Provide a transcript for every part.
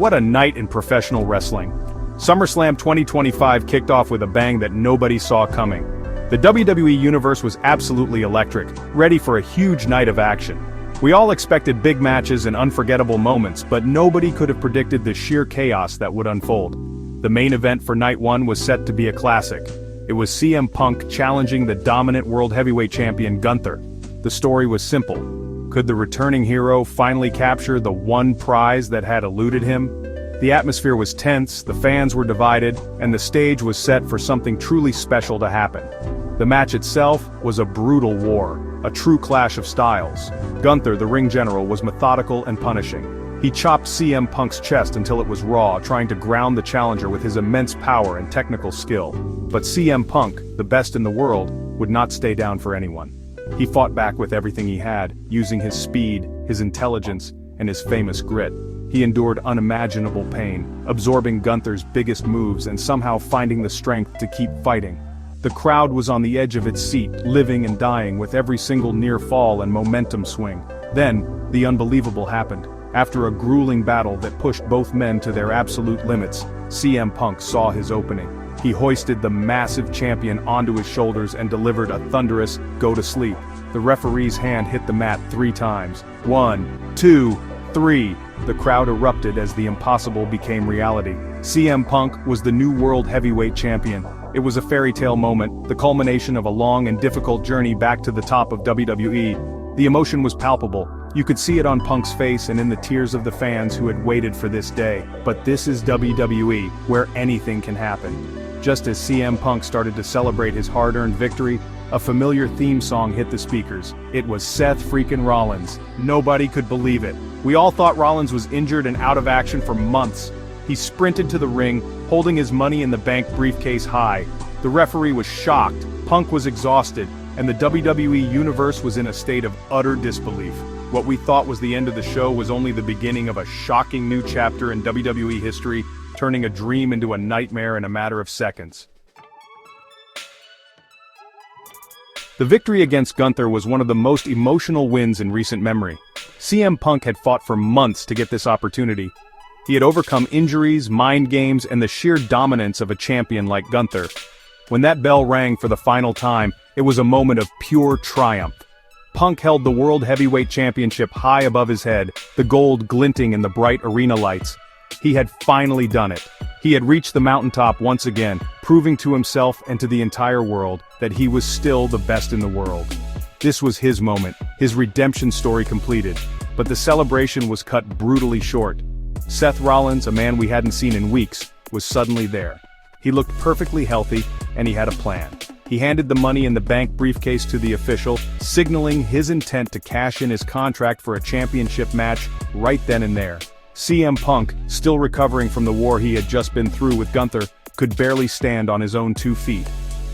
What a night in professional wrestling. SummerSlam 2025 kicked off with a bang that nobody saw coming. The WWE Universe was absolutely electric, ready for a huge night of action. We all expected big matches and unforgettable moments, but nobody could have predicted the sheer chaos that would unfold. The main event for Night 1 was set to be a classic. It was CM Punk challenging the dominant World Heavyweight Champion Gunther. The story was simple. Could the returning hero finally capture the one prize that had eluded him? The atmosphere was tense, the fans were divided, and the stage was set for something truly special to happen. The match itself was a brutal war, a true clash of styles. Gunther, the ring general, was methodical and punishing. He chopped CM Punk's chest until it was raw, trying to ground the challenger with his immense power and technical skill. But CM Punk, the best in the world, would not stay down for anyone. He fought back with everything he had, using his speed, his intelligence, and his famous grit. He endured unimaginable pain, absorbing Gunther's biggest moves and somehow finding the strength to keep fighting. The crowd was on the edge of its seat, living and dying with every single near fall and momentum swing. Then, the unbelievable happened. After a grueling battle that pushed both men to their absolute limits, CM Punk saw his opening. He hoisted the massive champion onto his shoulders and delivered a thunderous, "Go to sleep." The referee's hand hit the mat 3 times. 1, 2, 3. The crowd erupted as the impossible became reality. CM Punk was the new World Heavyweight Champion. It was a fairy tale moment, the culmination of a long and difficult journey back to the top of WWE. The emotion was palpable. You could see it on Punk's face and in the tears of the fans who had waited for this day. But this is WWE, where anything can happen. Just as CM Punk started to celebrate his hard-earned victory, a familiar theme song hit the speakers. It was Seth freaking Rollins. Nobody could believe it. We all thought Rollins was injured and out of action for months. He sprinted to the ring, holding his Money in the Bank briefcase high. The referee was shocked, Punk was exhausted, and the WWE Universe was in a state of utter disbelief. What we thought was the end of the show was only the beginning of a shocking new chapter in WWE history, turning a dream into a nightmare in a matter of seconds. The victory against Gunther was one of the most emotional wins in recent memory. CM Punk had fought for months to get this opportunity. He had overcome injuries, mind games, and the sheer dominance of a champion like Gunther. When that bell rang for the final time, it was a moment of pure triumph. Punk held the World Heavyweight Championship high above his head, the gold glinting in the bright arena lights. He had finally done it. He had reached the mountaintop once again, proving to himself and to the entire world that he was still the best in the world. This was his moment, his redemption story completed. But the celebration was cut brutally short. Seth Rollins, a man we hadn't seen in weeks, was suddenly there. He looked perfectly healthy, and he had a plan. He handed the Money in the Bank briefcase to the official, signaling his intent to cash in his contract for a championship match right then and there. CM Punk, still recovering from the war he had just been through with Gunther, could barely stand on his own 2 feet.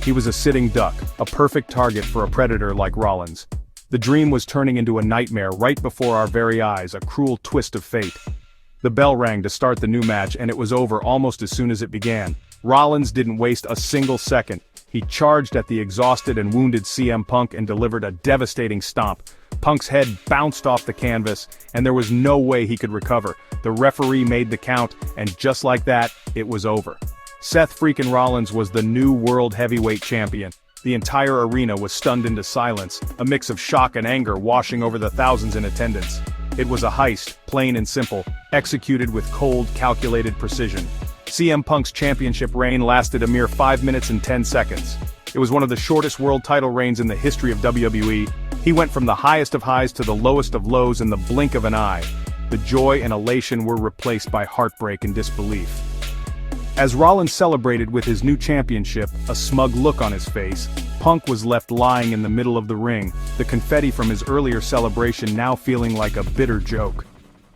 He was a sitting duck, a perfect target for a predator like Rollins. The dream was turning into a nightmare right before our very eyes, a cruel twist of fate. The bell rang to start the new match, and it was over almost as soon as it began. Rollins didn't waste a single second. He charged at the exhausted and wounded CM Punk and delivered a devastating stomp. Punk's head bounced off the canvas, and there was no way he could recover. The referee made the count, and just like that, it was over. Seth freaking Rollins was the new World Heavyweight Champion. The entire arena was stunned into silence, a mix of shock and anger washing over the thousands in attendance. It was a heist, plain and simple, executed with cold, calculated precision. CM Punk's championship reign lasted a mere 5 minutes and 10 seconds. It was one of the shortest world title reigns in the history of WWE. He went from the highest of highs to the lowest of lows in the blink of an eye. The joy and elation were replaced by heartbreak and disbelief. As Rollins celebrated with his new championship, a smug look on his face, Punk was left lying in the middle of the ring, the confetti from his earlier celebration now feeling like a bitter joke.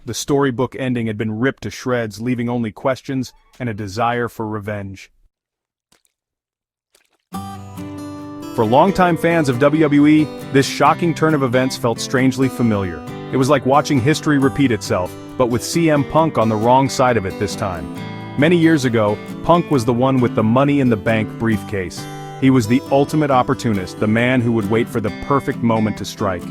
The storybook ending had been ripped to shreds, leaving only questions and a desire for revenge. For longtime fans of WWE, this shocking turn of events felt strangely familiar. It was like watching history repeat itself, but with CM Punk on the wrong side of it this time. Many years ago, Punk was the one with the Money in the Bank briefcase. He was the ultimate opportunist, the man who would wait for the perfect moment to strike.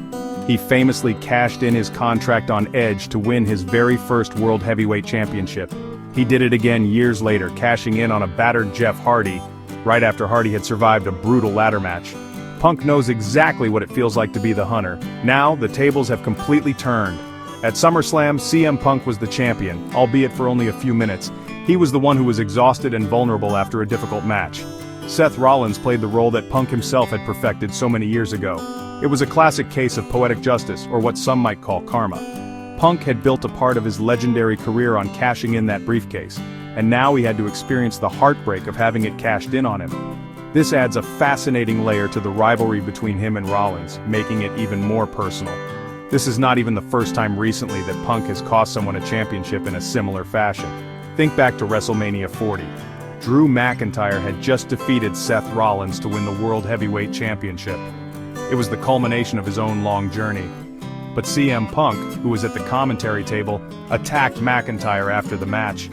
He famously cashed in his contract on Edge to win his very first World Heavyweight Championship. He did it again years later, cashing in on a battered Jeff Hardy, right after Hardy had survived a brutal ladder match. Punk knows exactly what it feels like to be the hunter. Now, the tables have completely turned. At SummerSlam, CM Punk was the champion, albeit for only a few minutes. He was the one who was exhausted and vulnerable after a difficult match. Seth Rollins played the role that Punk himself had perfected so many years ago. It was a classic case of poetic justice, or what some might call karma. Punk had built a part of his legendary career on cashing in that briefcase, and now he had to experience the heartbreak of having it cashed in on him. This adds a fascinating layer to the rivalry between him and Rollins, making it even more personal. This is not even the first time recently that Punk has cost someone a championship in a similar fashion. Think back to WrestleMania 40. Drew McIntyre had just defeated Seth Rollins to win the World Heavyweight Championship. It was the culmination of his own long journey. But CM Punk, who was at the commentary table, attacked McIntyre after the match.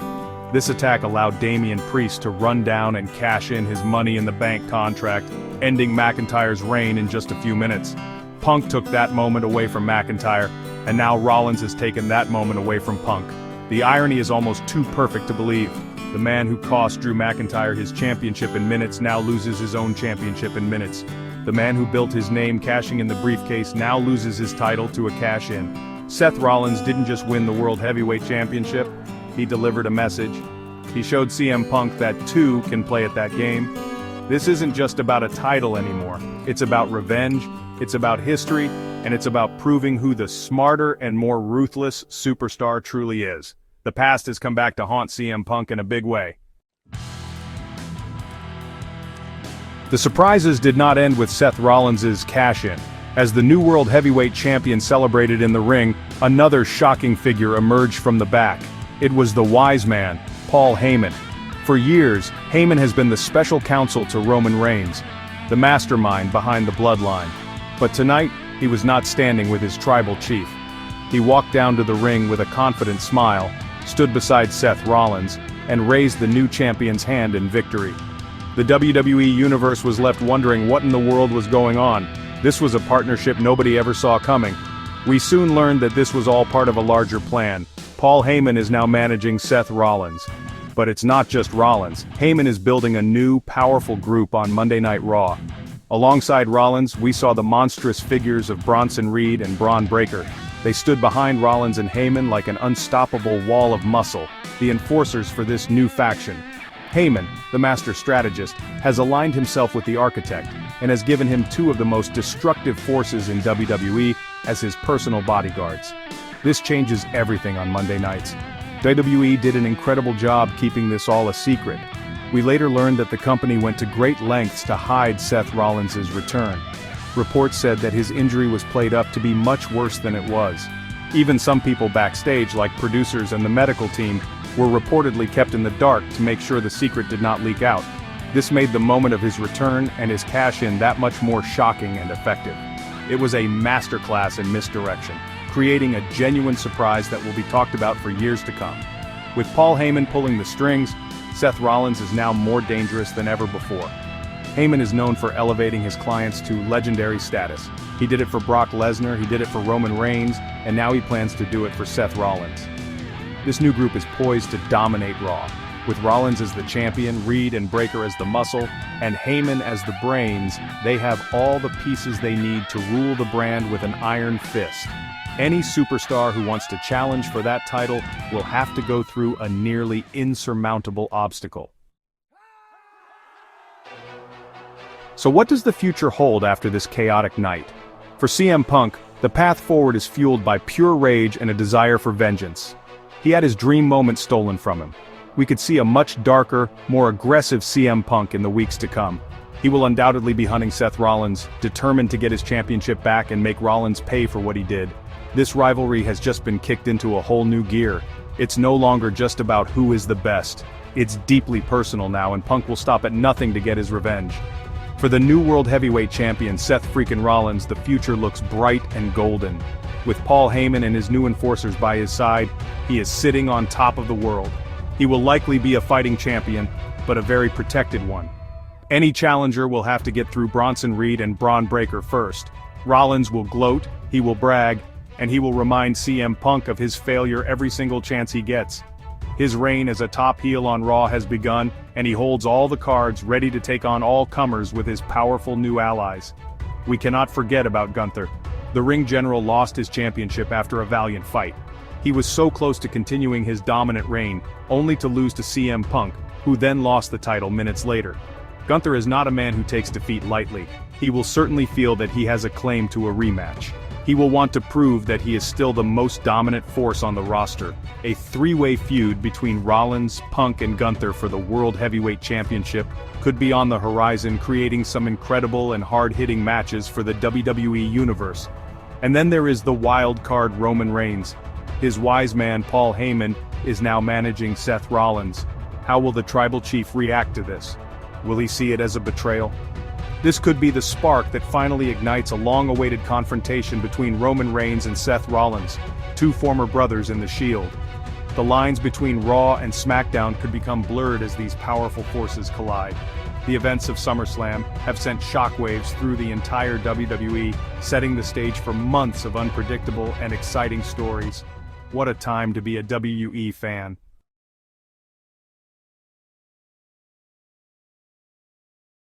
This attack allowed Damian Priest to run down and cash in his Money in the Bank contract, ending McIntyre's reign in just a few minutes. Punk took that moment away from McIntyre, and now Rollins has taken that moment away from Punk. The irony is almost too perfect to believe. The man who cost Drew McIntyre his championship in minutes now loses his own championship in minutes. The man who built his name cashing in the briefcase now loses his title to a cash-in. Seth Rollins didn't just win the World Heavyweight Championship, he delivered a message. He showed CM Punk that two can play at that game. This isn't just about a title anymore. It's about revenge, it's about history, and it's about proving who the smarter and more ruthless superstar truly is. The past has come back to haunt CM Punk in a big way. The surprises did not end with Seth Rollins' cash-in. As the new World Heavyweight Champion celebrated in the ring, another shocking figure emerged from the back. It was the wise man, Paul Heyman. For years, Heyman has been the special counsel to Roman Reigns, the mastermind behind the bloodline. But tonight, he was not standing with his tribal chief. He walked down to the ring with a confident smile, stood beside Seth Rollins, and raised the new champion's hand in victory. The WWE Universe was left wondering what in the world was going on. This was a partnership nobody ever saw coming. We soon learned that this was all part of a larger plan. Paul Heyman is now managing Seth Rollins. But it's not just Rollins. Heyman is building a new, powerful group on Monday Night Raw. Alongside Rollins, we saw the monstrous figures of Bronson Reed and Braun Breaker. They stood behind Rollins and Heyman like an unstoppable wall of muscle, the enforcers for this new faction. Heyman, the master strategist, has aligned himself with the architect, and has given him two of the most destructive forces in WWE as his personal bodyguards. This changes everything on Monday nights. WWE did an incredible job keeping this all a secret. We later learned that the company went to great lengths to hide Seth Rollins' return. Reports said that his injury was played up to be much worse than it was. Even some people backstage, like producers and the medical team, were reportedly kept in the dark to make sure the secret did not leak out. This made the moment of his return and his cash-in that much more shocking and effective. It was a masterclass in misdirection, creating a genuine surprise that will be talked about for years to come. With Paul Heyman pulling the strings, Seth Rollins is now more dangerous than ever before. Heyman is known for elevating his clients to legendary status. He did it for Brock Lesnar, he did it for Roman Reigns, and now he plans to do it for Seth Rollins. This new group is poised to dominate Raw, with Rollins as the champion, Reed and Breaker as the muscle, and Heyman as the brains. They have all the pieces they need to rule the brand with an iron fist. Any superstar who wants to challenge for that title will have to go through a nearly insurmountable obstacle. So what does the future hold after this chaotic night? For CM Punk, the path forward is fueled by pure rage and a desire for vengeance. He had his dream moment stolen from him. We could see a much darker, more aggressive CM Punk in the weeks to come. He will undoubtedly be hunting Seth Rollins, determined to get his championship back and make Rollins pay for what he did. This rivalry has just been kicked into a whole new gear. It's no longer just about who is the best. It's deeply personal now, and Punk will stop at nothing to get his revenge. For the new World Heavyweight Champion Seth freaking Rollins, the future looks bright and golden. With Paul Heyman and his new enforcers by his side, he is sitting on top of the world. He will likely be a fighting champion, but a very protected one. Any challenger will have to get through Bronson Reed and Braun Breaker first. Rollins will gloat, He will brag, and he will remind CM Punk of his failure every single chance he gets. His reign as a top heel on Raw has begun, and he holds all the cards ready to take on all comers with his powerful new allies. We cannot forget about Gunther. The ring general lost his championship after a valiant fight. He was so close to continuing his dominant reign, only to lose to CM Punk, who then lost the title minutes later. Gunther is not a man who takes defeat lightly. He will certainly feel that he has a claim to a rematch. He will want to prove that he is still the most dominant force on the roster. A three-way feud between Rollins, Punk and Gunther for the World Heavyweight Championship could be on the horizon, creating some incredible and hard-hitting matches for the WWE Universe. And then there is the wild card Roman Reigns. His wise man Paul Heyman is now managing Seth Rollins. How will the Tribal Chief react to this? Will he see it as a betrayal? This could be the spark that finally ignites a long-awaited confrontation between Roman Reigns and Seth Rollins, two former brothers in the Shield. The lines between Raw and SmackDown could become blurred as these powerful forces collide. The events of SummerSlam have sent shockwaves through the entire WWE, setting the stage for months of unpredictable and exciting stories. What a time to be a WE fan.